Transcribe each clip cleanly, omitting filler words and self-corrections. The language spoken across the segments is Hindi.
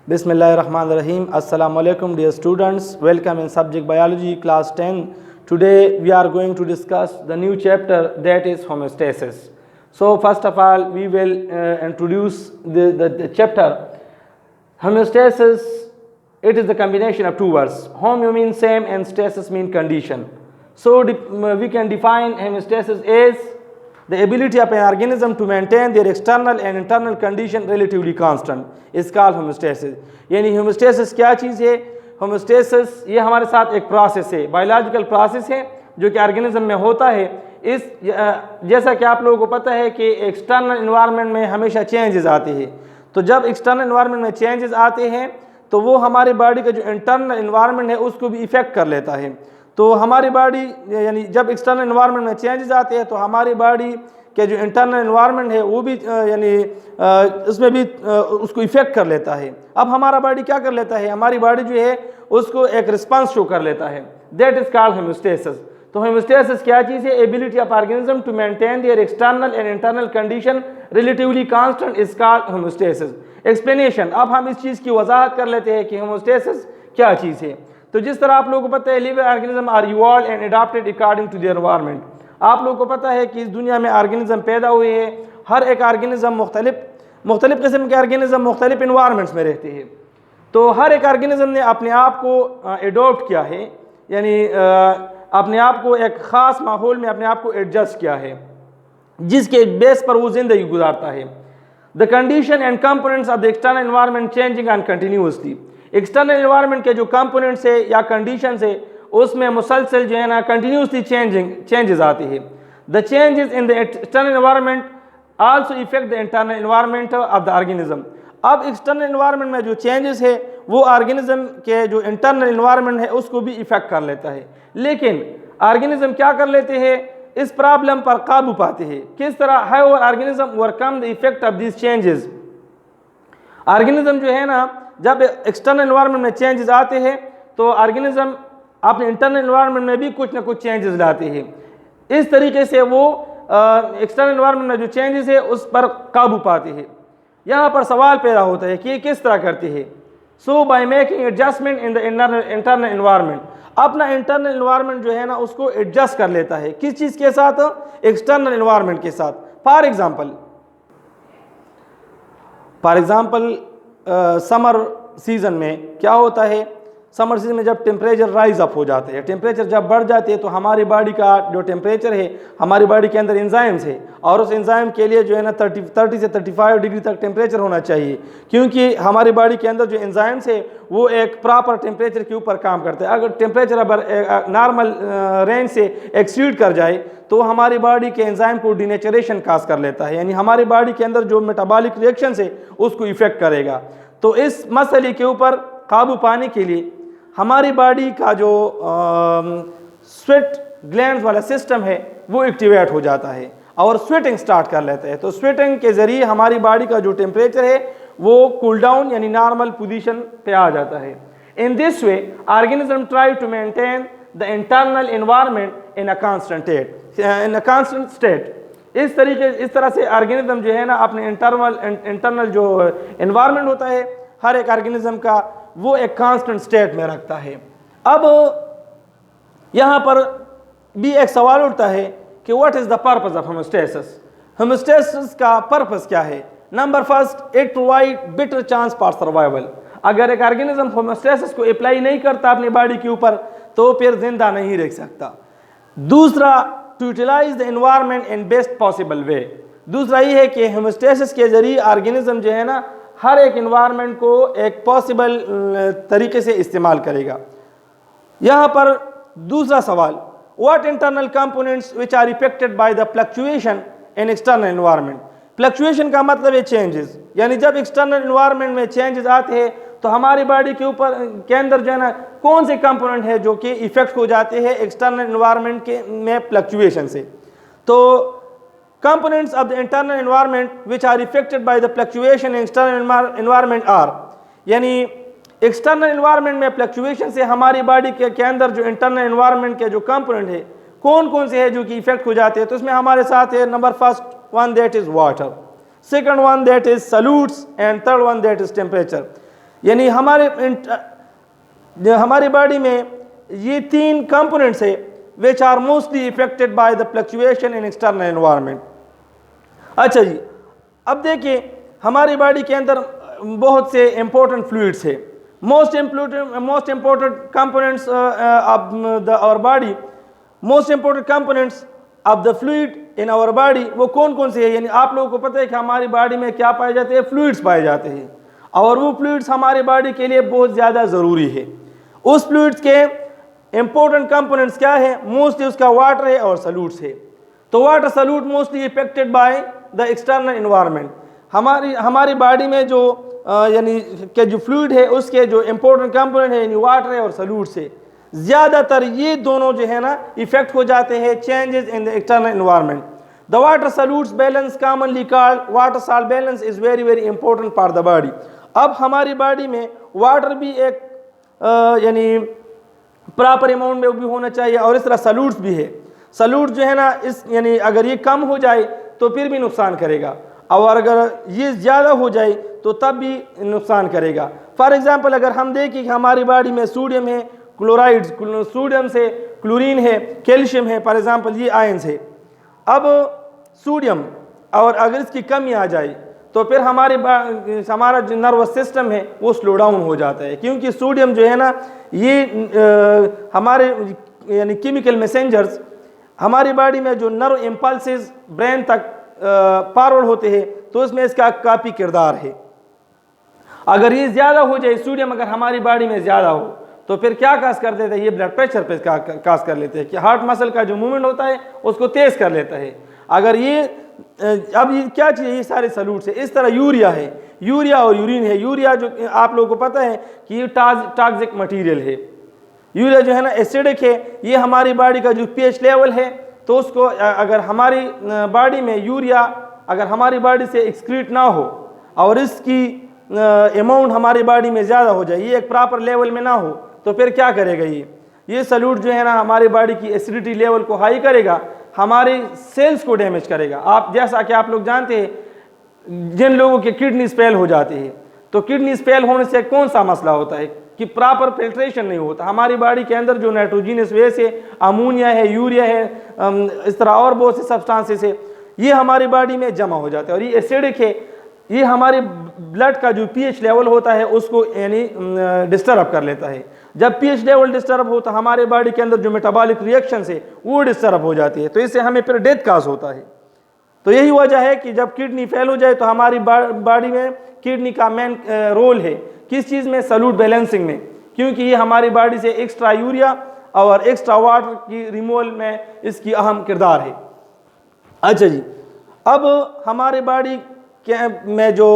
Bismillahirrahmanirrahim. Assalamu alaikum dear students. Welcome in subject biology class 10. Today we are going to discuss the new chapter, that is homeostasis. So first of all we will introduce the chapter. Homeostasis, it is the combination of two words. Homeo means same and stasis means condition. So we can define homeostasis as the ability of an organism to maintain their external and internal condition relatively constant is called homeostasis. यानी homeostasis क्या चीज़ है? homeostasis ये हमारे साथ एक प्रोसेस है, बायोलॉजिकल प्रोसेस है जो कि ऑर्गेनिज्म में होता है. इस जैसा कि आप लोगों को पता है कि एक्सटर्नल इन्वायरमेंट में हमेशा चेंजेस आते हैं. तो जब एक्सटर्नल इन्वायरमेंट में चेंजेस आते हैं तो वो हमारी बॉडी का जो इंटरनल इन्वायरमेंट है उसको भी इफ़ेक्ट कर लेता है. तो हमारी बॉडी यानी जब एक्सटर्नल इन्वायरमेंट में चेंजेस आते हैं तो हमारी बॉडी के जो इंटरनल इन्वायरमेंट है वो भी यानी उसमें भी उसको इफ़ेक्ट कर लेता है. अब हमारा बॉडी क्या कर लेता है? हमारी बॉडी जो है उसको एक रिस्पांस शो कर लेता है. That is called homeostasis. तो होमोस्टेसिस क्या चीज़ है? Ability of organism to maintain their external and internal condition relatively constant is called homeostasis. Explanation. अब हम इस चीज़ की वजाहत कर लेते हैं कि होमोस्टेसिस क्या चीज़ है. तो जिस तरह आप लोगों को पता है living organism are evolved and adopted according to their environment. आप लोगों को पता है कि इस दुनिया में ऑर्गेनिज्म पैदा हुए हैं. हर एक ऑर्गेनिज्म मुख्तलिफ किस्म के ऑर्गेनिज्म मुख्तलिफ इन्वायरमेंट्स में रहते हैं. तो हर एक ऑर्गेनिज्म ने अपने आप को एडॉप्ट किया है, यानी अपने आप को एक ख़ास माहौल में अपने आप को एडजस्ट किया है जिसके बेस पर वो ज़िंदगी गुजारता है. The condition and components of the external environment changing and continuously. External environment के जो कंपोनेंट्स है या कंडीशंस है उसमें मुसलसल जो है ना कंटिन्यूसली चेंजेस आते हैं. The changes in the external environment also effect the internal environment of the organism. अब एक्सटर्नल एनवायरनमेंट में जो चेंजेस है वो ऑर्गेनिज्म के जो इंटरनल एनवायरनमेंट है उसको भी इफेक्ट कर लेता है. लेकिन ऑर्गेनिज्म क्या कर लेते हैं? इस प्रॉब्लम पर काबू पाते हैं. किस तरह? How organism overcome the effect of this changes. Organism जो है ना जब एक्सटर्नल एनवायरनमेंट में चेंजेस आते हैं तो ऑर्गेनिज्म अपने इंटरनल एनवायरनमेंट में भी कुछ ना कुछ चेंजेस लाते हैं. इस तरीके से वो एक्सटर्नल एनवायरनमेंट में जो चेंजेस है उस पर काबू पाते हैं. यहाँ पर सवाल पैदा होता है कि ये किस तरह करते हैं. So by making adjustment in the internal environment. अपना इंटरनल एनवायरनमेंट जो है ना उसको एडजस्ट कर लेता है. किस चीज़ के साथ? एक्सटर्नल एनवायरनमेंट के साथ. फॉर एग्जाम्पल समर सीज़न में क्या होता है? समर सीजन में जब टेम्परेचर राइज अप हो जाते हैं, टेम्परेचर जब बढ़ जाते हैं तो हमारी बॉडी का जो टेम्परेचर है हमारी बॉडी के अंदर एंजाइम्स है और उस एंजाइम के लिए जो है ना 30 से 35 डिग्री तक टेम्परेचर होना चाहिए, क्योंकि हमारी बॉडी के अंदर जो एंजाइम्स है वो एक प्रॉपर टेम्परेचर के ऊपर काम करते हैं. अगर टेम्परेचर अगर नॉर्मल रेंज से एक्सीड कर जाए तो हमारी बॉडी के एंजाइम को डिनेचरेशन काज कर लेता है, यानी हमारी बॉडी के अंदर जो मेटाबॉलिक रिएक्शन है उसको इफेक्ट करेगा. तो इस मसले के ऊपर काबू पाने के लिए हमारी बॉडी का जो स्वेट ग्लैंड्स वाला सिस्टम है वो एक्टिवेट हो जाता है और स्वेटिंग स्टार्ट कर लेता है. तो स्वेटिंग के ज़रिए हमारी बॉडी का जो टेम्परेचर है वो कूल डाउन यानी नॉर्मल पोजीशन पे आ जाता है. In this way organism try to maintain the internal environment in a constant state. इस तरह से ऑर्गेनिज्म जो है ना अपने इंटरनल जो एनवायरनमेंट होता है हर एक ऑर्गेनिज्म का वो एक कांस्टेंट स्टेट में रखता है. अब यहाँ पर भी एक सवाल उठता है कि what is the purpose of homeostasis. Homeostasis का पर्पस क्या है? Number first, it provide better chance for survival. अगर एक ऑर्गेनिज्म होमोस्टेसिस को अप्लाई नहीं करता अपनी बॉडी के ऊपर तो फिर जिंदा नहीं रह सकता. दूसरा, to utilise the environment in best possible way. दूसरा ये है कि होमोस्टेसिस के जरिए ऑर्गेनिज्म जो है ना हर एक इन्वायरमेंट को एक पॉसिबल तरीके से इस्तेमाल करेगा. यहाँ पर दूसरा सवाल, what internal components which are affected by the fluctuation in external environment. Fluctuation का मतलब है चेंजेस, यानी जब एक्सटर्नल एनवायरनमेंट में चेंजेस आते हैं तो हमारी बॉडी के ऊपर के अंदर जो है ना कौन से कंपोनेंट है जो कि इफेक्ट हो जाते हैं एक्सटर्नल एनवायरनमेंट के में फ्लक्चुएशन से. तो components of the internal environment which are affected by the fluctuation in external environment are, यानी एक्सटर्नल एनवायरनमेंट में फ्लक्चुएशन से हमारी बॉडी के अंदर जो इंटरनल एनवायरनमेंट के जो कंपोनेंट है कौन कौन से है जो कि इफेक्ट हो जाते हैं. तो इसमें हमारे साथ है number first one, that is water. second one that is solutes, and third one that is temperature. यानी हमारी बॉडी में ये तीन कंपोनेंट्स है which are mostly affected by the fluctuation in external environment. अच्छा जी, अब देखिए हमारी बॉडी के अंदर बहुत से इंपॉर्टेंट फ्लूइड्स है. most important components of our body, most important components of the fluid in our body वो कौन कौन से है. यानी आप लोगों को पता है कि हमारी बॉडी में क्या पाए जाते हैं, फ्लूइड्स पाए जाते हैं, और वो फ्लूइड्स हमारी बॉडी के लिए बहुत ज़्यादा ज़रूरी है. उस फ्लूइड्स के इंपॉर्टेंट कंपोनेंट्स क्या है, मोस्टली उसका वाटर है और सल्यूट्स है. तो water solute mostly affected by the external environment. हमारी बॉडी में जो यानी के जो फ्लूइड है उसके जो इंपॉर्टेंट कंपोनेंट है यानी वाटर है और सल्यूट्स है, ज़्यादातर ये दोनों जो है ना इफेक्ट हो जाते हैं changes in the external environment. The water salutes balance commonly called water salt balance is very very important for the body. अब हमारी बॉडी में वाटर भी एक यानी प्रॉपर अमाउंट में भी होना चाहिए, और इस तरह सल्यूट्स भी है. सल्यूट जो है ना इस यानी अगर ये कम हो जाए तो फिर भी नुकसान करेगा, और अगर ये ज़्यादा हो जाए तो तब भी नुकसान करेगा. फॉर एग्जांपल अगर हम देखें कि हमारी बॉडी में सोडियम है, क्लोराइड्स, सोडियम से क्लोरीन है, कैल्शियम है, फॉर एग्जांपल ये आयंस है. अब सोडियम और अगर इसकी कमी आ जाए तो फिर हमारा जो नर्वस सिस्टम है वो स्लो डाउन हो जाता है, क्योंकि सोडियम जो है ना ये हमारे यानी केमिकल मैसेंजर्स हमारी बॉडी में जो नर्व इम्पल्सेस ब्रेन तक फॉरवर्ड होते हैं तो इसमें इसका काफ़ी किरदार है. अगर ये ज़्यादा हो जाए, सोडियम अगर हमारी बॉडी में ज़्यादा हो तो फिर क्या काज कर देता है, ये ब्लड प्रेशर पे काज कर लेते हैं कि हार्ट मसल का जो मूवमेंट होता है उसको तेज़ कर लेता है. अगर ये अब ये क्या चीज़ है, ये सारे सल्यूट्स है. इस तरह यूरिया है, यूरिया और यूरिन है. यूरिया जो आप लोगों को पता है कि ये टॉक्सिक मटेरियल है. यूरिया जो है ना एसिडिक है. ये हमारी बॉडी का जो पीएच लेवल है तो उसको अगर हमारी बॉडी में यूरिया अगर हमारी बॉडी से एक्सक्रीट ना हो और इसकी अमाउंट हमारी बॉडी में ज़्यादा हो जाए, ये एक प्रॉपर लेवल में ना हो, तो फिर क्या करेगा ये सल्यूट जो है ना हमारी बॉडी की एसिडिटी लेवल को हाई करेगा, हमारे सेल्स को डैमेज करेगा. आप जैसा कि आप लोग जानते हैं जिन लोगों के किडनी स्पेल हो जाते हैं तो किडनी स्पेल होने से कौन सा मसला होता है कि प्रॉपर फिल्ट्रेशन नहीं होता. हमारी बॉडी के अंदर जो नाइट्रोजनस वेस्ट है, अमोनिया है, यूरिया है, इस तरह और बहुत से सब्सटेंसेस है, ये हमारी बॉडी में जमा हो जाते हैं और ये एसिडिक है. ये हमारे ब्लड का जो पीएच लेवल होता है उसको यानी डिस्टर्ब कर लेता है. जब पीएच लेवल डिस्टर्ब होता है हमारे बॉडी के अंदर जो मेटाबॉलिक रिएक्शन है वो डिस्टर्ब हो जाती है, तो इससे हमें फिर डेथ काज होता है. तो यही वजह है कि जब किडनी फेल हो जाए तो हमारी बॉडी में किडनी का मेन रोल है किस चीज़ में, सल्यूट बैलेंसिंग में, क्योंकि ये हमारी बॉडी से एक्स्ट्रा यूरिया और एक्स्ट्रा वाटर की रिमूवल में इसकी अहम किरदार है. अच्छा जी, अब हमारे बॉडी में जो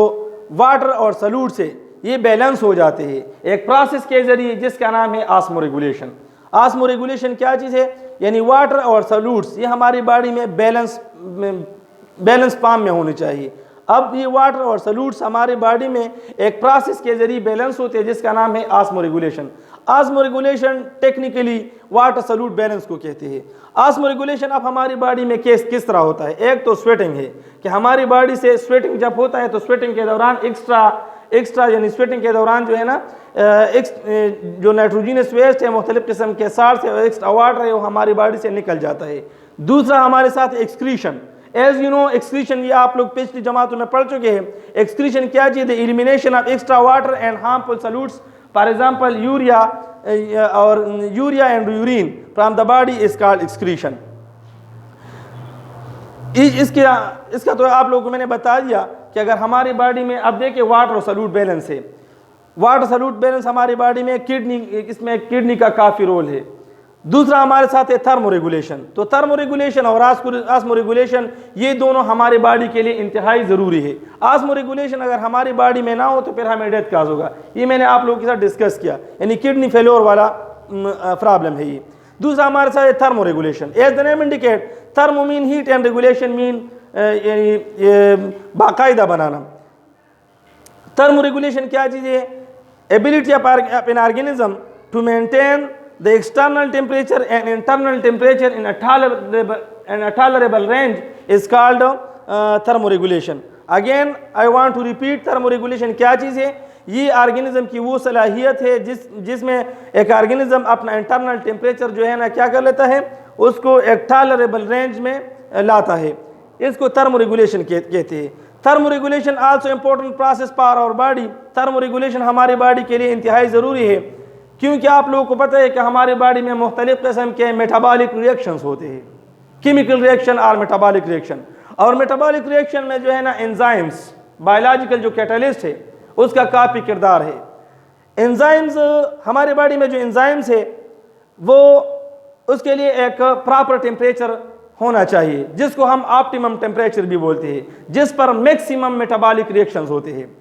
वाटर और सल्यूट से ये बैलेंस हो जाते हैं एक प्रोसेस के जरिए जिसका नाम है ऑस्मोरेगुलेशन. ऑस्मोरेगुलेशन क्या चीज़ है, यानी वाटर और सल्यूट्स ये हमारी बॉडी में बैलेंस फॉर्म में होनी चाहिए. अब ये वाटर और सल्यूट्स हमारे बॉडी में एक प्रोसेस के जरिए बैलेंस होते हैं जिसका नाम है osmoregulation. Osmoregulation technically water solute balance को कहते हैं. ऑस्मोरेगुलेशन अब हमारी बॉडी में किस तरह होता है, एक तो स्वेटिंग है कि हमारी बॉडी से स्वेटिंग जब होता है तो स्वेटिंग के दौरान एक्स्ट्रा यानी स्वेटिंग के दौरान जो है ना जो नाइट्रोजनस वेस्ट है मुख्तलिफ किस्म के साल्ट से एक्स्ट्रा वाटर है वो हमारी बॉडी से निकल जाता है. दूसरा हमारे साथ excretion. As you know excretion ये आप लोग पिछली जमातों में पढ़ चुके हैं. एक्सक्रीशन क्या चीज़ है, elimination of extra water and harmful salutes. For example urea and urine from the body is called excretion. इसका तो आप लोगों को मैंने बता दिया कि अगर हमारी बॉडी में अब देखिए वाटर और सल्यूट बैलेंस है. वाटर सल्यूट बैलेंस हमारी बॉडी में किडनी का काफ़ी रोल है. दूसरा हमारे साथ है थर्मोरेगुलेशन. तो थर्मोरेगुलेशन और ऑस्मोरेगुलेशन ये दोनों हमारे बॉडी के लिए इंतहाई ज़रूरी है. ऑस्मोरेगुलेशन अगर हमारी बॉडी में ना हो तो फिर हमें डेथ काज होगा. ये मैंने आप लोगों के साथ डिस्कस किया, यानी किडनी फेल्योर वाला प्रॉब्लम है ये. दूसरा हमारे साथ है thermoregulation. As the name indicate, thermo mean heat and regulation mean बाकायदा बनाना. थर्मोरेगुलेशन क्या चीज़ है, ability of an organism to maintain the external temperature and internal temperature in a tolerable range is called thermoregulation. Again I want to repeat, thermoregulation क्या चीज़ है? ये ऑर्गेनिज्म की वो सलाहियत है जिसमें एक ऑर्गेनिज्म अपना इंटरनल टेम्परेचर जो है ना क्या कर लेता है, उसको एक टॉलरेबल रेंज में लाता है। इसको थर्मोरेगुलेशन कहते हैं। Thermoregulation also important process for our body. Thermoregulation हमारी बॉडी के लिए इंतहाई ज़रूरी है, क्योंकि आप लोगों को पता है कि हमारी बॉडी में मुख्तलिफ किस्म के मेटाबॉलिक रिएक्शंस होते हैं, केमिकल रिएक्शन और मेटाबॉलिक रिएक्शन। और मेटाबॉलिक रिएक्शन में जो है ना एंजाइम्स, बायोलॉजिकल जो कैटलिस्ट है, उसका काफ़ी किरदार है। एंजाइम्स, हमारे बॉडी में जो एंजाइम्स है वो उसके लिए एक प्रॉपर टेम्परेचर होना चाहिए, जिसको हम ऑप्टिमम टेम्परेचर भी बोलते हैं, जिस पर मैक्सिमम मेटाबॉलिक रिएक्शंस होते हैं।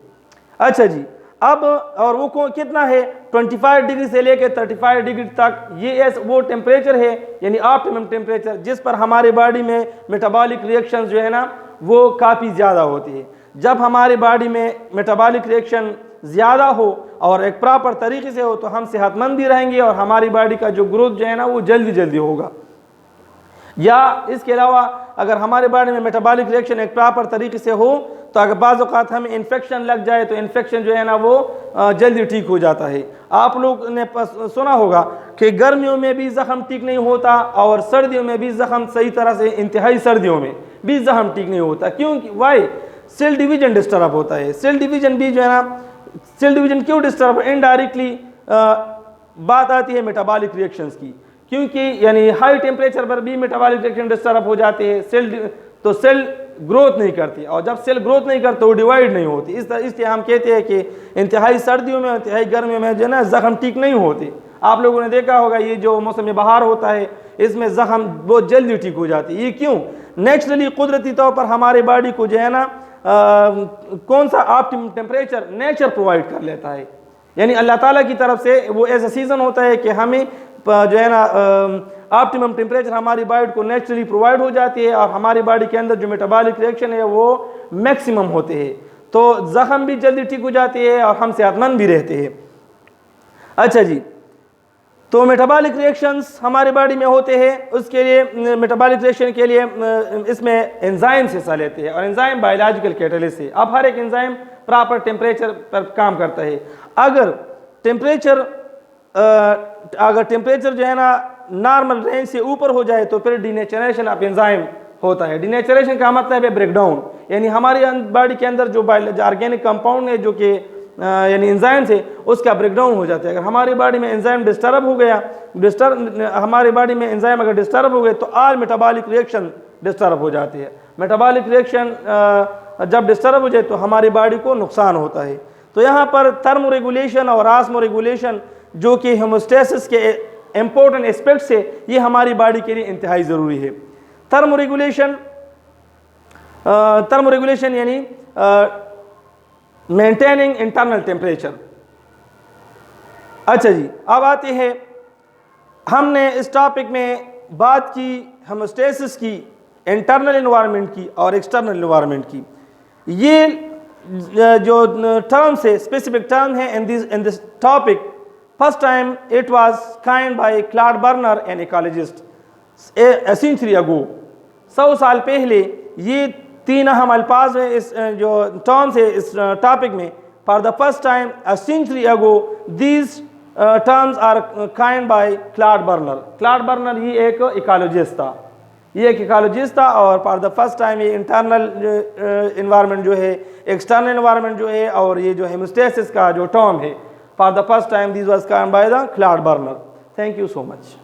अच्छा जी, अब और वो कितना है? 25 डिग्री से लेकर 35 डिग्री तक ये वो टेम्परेचर है, यानी ऑप्टिमम टेम्परेचर, जिस पर हमारे बॉडी में मेटाबॉलिक रिएक्शंस जो है ना वो काफ़ी ज़्यादा होती है। जब हमारी बॉडी में मेटाबॉलिक रिएक्शन ज़्यादा हो और एक प्रॉपर तरीके से हो तो हम सेहतमंद भी रहेंगे और हमारी बॉडी का जो ग्रोथ जो है ना वो जल्दी होगा। या इसके अलावा अगर हमारे बॉडी में मेटाबॉलिक रिएक्शन एक प्रॉपर तरीके से हो तो अगर बाज़ औक़ात हमें इन्फेक्शन लग जाए तो इन्फेक्शन जो है ना वो जल्दी ठीक हो जाता है। आप लोग ने सुना होगा कि गर्मियों में भी ज़ख़म ठीक नहीं होता और सर्दियों में भी ज़ख़म सही तरह से, इंतहाई सर्दियों में भी ज़ख़म ठीक नहीं होता। क्योंकि वाई? सेल डिवीजन डिस्टर्ब होता है। सेल डिवीजन भी जो है ना, सेल डिवीजन क्यों डिस्टर्ब? इनडायरेक्टली बात आती है मेटाबॉलिक रिएक्शंस की, क्योंकि यानी हाई टेम्परेचर पर भी मेटाबॉलिक रिएक्शन डिस्टर्ब हो जाते हैं। सेल ग्रोथ नहीं करती, और जब सेल ग्रोथ नहीं करती वो डिवाइड नहीं होती। इसलिए हम कहते हैं कि इंतहाई सर्दियों में, इंतहाई गर्मियों में जो है ना ज़ख़म ठीक नहीं होते। आप लोगों ने देखा होगा ये जो मौसम बहार होता है इसमें ज़ख़म बहुत जल्दी ठीक हो जाती है। ये क्यों? नेचुरली, कुदरती तौर पर हमारे बॉडी को जो है ना कौन सा ऑप्टिमम टेम्परेचर नेचर प्रोवाइड कर लेता है। यानी अल्लाह ताला की तरफ से वो ऐसा सीज़न होता है कि हमें जो है ना ऑप्टिमम टेम्परेचर हमारी बॉडी को नेचुरली प्रोवाइड हो जाती है और हमारी बॉडी के अंदर जो मेटाबॉलिक रिएक्शन है वो मैक्सिमम होते हैं, तो ज़ख़म भी जल्दी ठीक हो जाती है और हम सेहतमंद भी रहते हैं। अच्छा जी, तो मेटाबॉलिक रिएक्शंस हमारे बॉडी में होते हैं, उसके लिए मेटाबॉलिक रिएक्शन के लिए इसमें एंजाइम्स हिस्सा लेते हैं और एंजाइम बायोलॉजिकल कैटलिस्ट है। अब हर एक एंजाइम प्रॉपर टेम्परेचर पर काम करता है। अगर टेम्परेचर जो है ना नॉर्मल रेंज से ऊपर हो जाए तो फिर डिनेचरेशन ऑफ एंजाइम होता है। डिनेचरेशन का मतलब है ब्रेकडाउन, यानी हमारी बॉडी के अंदर जो ऑर्गेनिक कंपाउंड है जो कि यानी एंजाइम से उसका ब्रेकडाउन हो जाता है। अगर हमारी बॉडी में एंजाइम डिस्टर्ब हो गया, हमारी बॉडी में एंजाइम अगर डिस्टर्ब हो गए तो ऑल मेटाबॉलिक रिएक्शन डिस्टर्ब हो जाती है। मेटाबॉलिक रिएक्शन जब डिस्टर्ब हो जाए तो हमारी बॉडी को नुकसान होता है। तो यहाँ पर थर्मोरेगुलेशन और ऑस्मोरेगुलेशन जो कि होमोस्टेसिस के इम्पोर्टेंट एस्पेक्ट्स है, ये हमारी बॉडी के लिए इंतहाई ज़रूरी है। थर्मोरेगुलेशन यानी मेंटेनिंग इंटरनल टेम्परेचर। अच्छा जी, अब आते हैं, हमने इस टॉपिक में बात की होमोस्टेसिस की, इंटरनल एनवायरनमेंट की और एक्सटर्नल एनवायरनमेंट की। ये जो टर्म्स है, स्पेसिफिक टर्म है in this topic. First time it was coined by Claude Bernard an ecologist a century ago. 100 साल पहले ये 3 अहम अल्फाज है इस जो टर्म्स है इस टॉपिक में। For the first time a century ago these terms are coined by Claude Bernard. Claude Bernard ये एक इकोलॉजिस्ट था, और फॉर द फर्स्ट टाइम ये इंटरनल एनवायरनमेंट जो है, एक्सटर्नल एनवायरनमेंट जो है, और ये जो होमोस्टेसिस का जो टर्म है, for the first time this was coined by the Claude burner. Thank you so much.